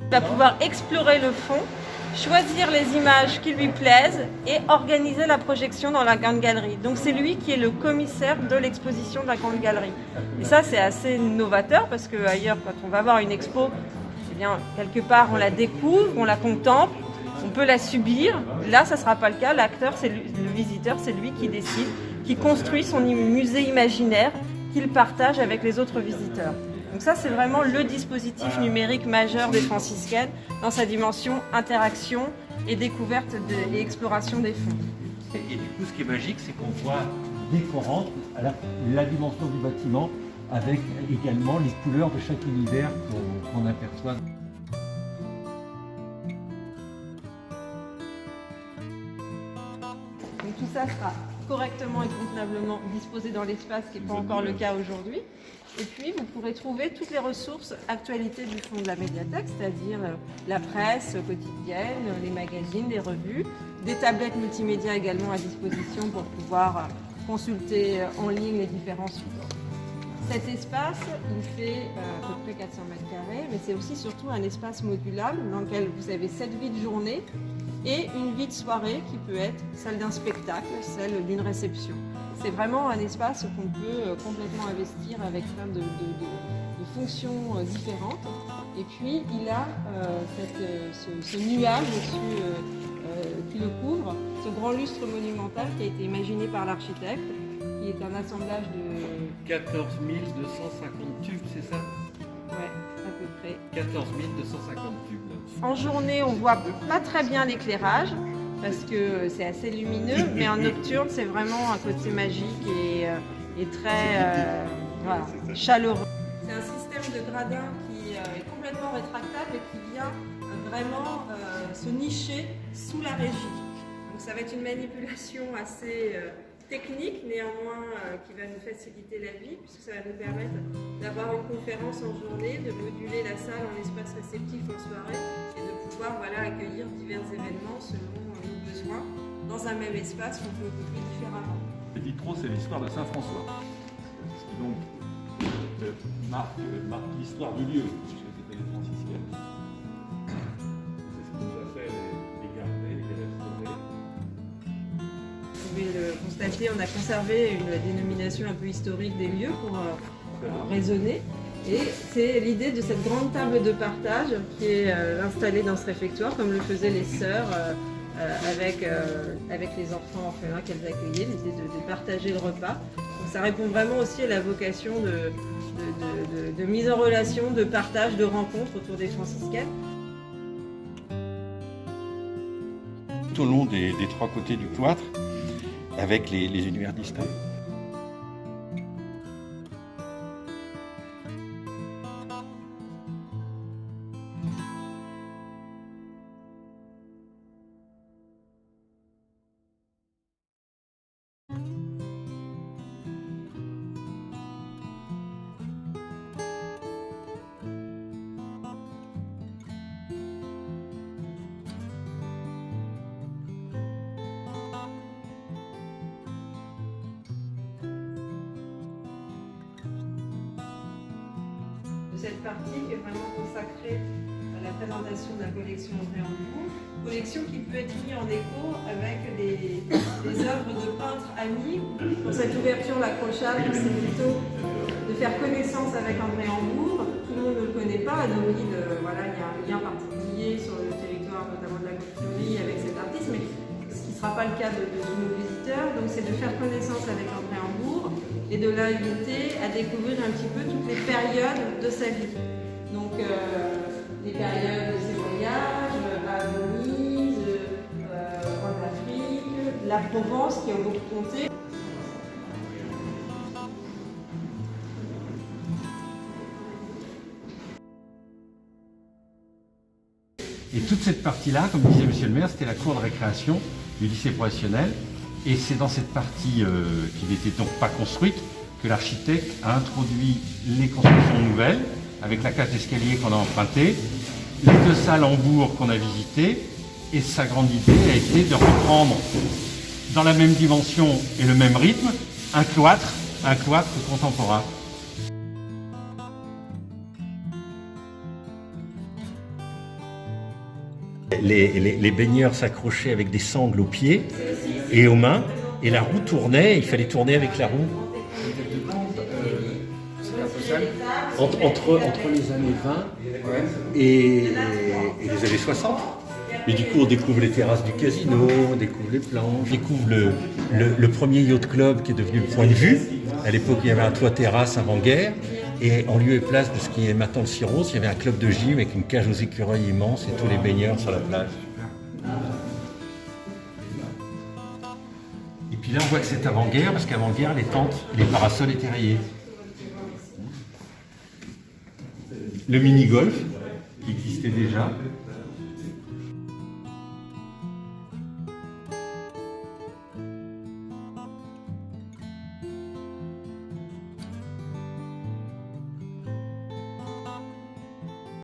Il va pouvoir explorer le fond, choisir les images qui lui plaisent et organiser la projection dans la Grande Galerie. Donc c'est lui qui est le commissaire de l'exposition de la Grande Galerie. Et ça c'est assez novateur parce qu'ailleurs quand on va voir une expo, eh bien, quelque part on la découvre, on la contemple, on peut la subir. Là ça ne sera pas le cas, l'acteur, le visiteur, c'est lui qui décide, qui construit son musée imaginaire qu'il partage avec les autres visiteurs. Donc ça, c'est vraiment le dispositif numérique majeur des franciscaines dans sa dimension interaction et découverte et exploration des fonds. Et du coup, ce qui est magique, c'est qu'on voit dès qu'on rentre la dimension du bâtiment avec également les couleurs de chaque univers qu'on aperçoit. Donc tout ça sera correctement et convenablement disposé dans l'espace, ce qui n'est pas encore le cas aujourd'hui. Et puis, vous pourrez trouver toutes les ressources actualités du fond de la médiathèque, c'est-à-dire la presse quotidienne, les magazines, les revues, des tablettes multimédia également à disposition pour pouvoir consulter en ligne les différents supports. Cet espace, il fait à peu près 400 mètres carrés, mais c'est aussi surtout un espace modulable dans lequel vous avez 7 vies de journée et une vie de soirée qui peut être celle d'un spectacle, celle d'une réception. C'est vraiment un espace qu'on peut complètement investir avec plein de fonctions différentes. Et puis il a ce nuage au-dessus qui le couvre, ce grand lustre monumental qui a été imaginé par l'architecte, qui est un assemblage de 14 250 tubes, c'est ça? Ouais, à peu près. 14 250 tubes. En journée, on voit pas très bien l'éclairage parce que c'est assez lumineux, mais en nocturne, c'est vraiment un côté magique et très voilà, chaleureux. C'est un système de gradins qui est complètement rétractable et qui vient vraiment se nicher sous la régie. Donc ça va être une manipulation assez technique, néanmoins qui va nous faciliter la vie, puisque ça va nous permettre d'avoir une conférence en journée, de moduler la salle en espace réceptif en soirée et de pouvoir accueillir divers événements selon nos besoins dans un même espace qu'on peut occuper différemment. Les vitraux, c'est l'histoire de Saint-François, ce qui donc marque l'histoire du lieu, puisque c'était les franciscaines. C'est ce qui nous a fait les garder, les restaurer. Vous pouvez le constater, on a conservé la dénomination un peu historique des lieux pour raisonner. Et c'est l'idée de cette grande table de partage qui est installée dans ce réfectoire, comme le faisaient les sœurs avec les enfants orphelins qu'elles accueillaient, l'idée de partager le repas. Donc ça répond vraiment aussi à la vocation de mise en relation, de partage, de rencontre autour des franciscaines. Tout au long des 3 côtés du cloître, avec les univers distincts. Cette partie qui est vraiment consacrée à la présentation de la collection André Hambourg, collection qui peut être mise en écho avec des œuvres de peintres amis. Pour cette ouverture, l'accrochage, c'est plutôt de faire connaissance avec André Hambourg. Tout le monde ne le connaît pas, à Deauville, voilà, il y a un lien particulier sur le territoire, notamment de la Côte-Fleurie, avec cet artiste, mais ce qui ne sera pas le cas de tous nos visiteurs. Donc c'est de faire connaissance avec André Hambourg et de l'inviter à découvrir un petit peu toutes les périodes de sa vie. Donc les périodes de ses voyages à Venise, en Afrique, la Provence qui ont beaucoup compté. Et toute cette partie-là, comme disait monsieur le maire, c'était la cour de récréation du lycée professionnel. Et c'est dans cette partie qui n'était donc pas construite que l'architecte a introduit les constructions nouvelles, avec la cage d'escalier qu'on a empruntée, les 2 salles Hambourg qu'on a visitées, et sa grande idée a été de reprendre dans la même dimension et le même rythme un cloître contemporain. les baigneurs s'accrochaient avec des sangles aux pieds et aux mains, et la roue tournait, il fallait tourner avec la roue. Entre les années 20 et les années 60. Mais du coup, on découvre les terrasses du casino, on découvre les planches, on découvre le premier yacht club qui est devenu le Point de Vue. À l'époque, il y avait un toit terrasse avant-guerre. Et en lieu et place de ce qui est maintenant le Cirros, il y avait un club de gym avec une cage aux écureuils immense et tous les baigneurs sur la plage. Et puis là, on voit que c'est avant-guerre, parce qu'avant-guerre, les tentes, les parasols étaient rayés. Le mini-golf, qui existait déjà.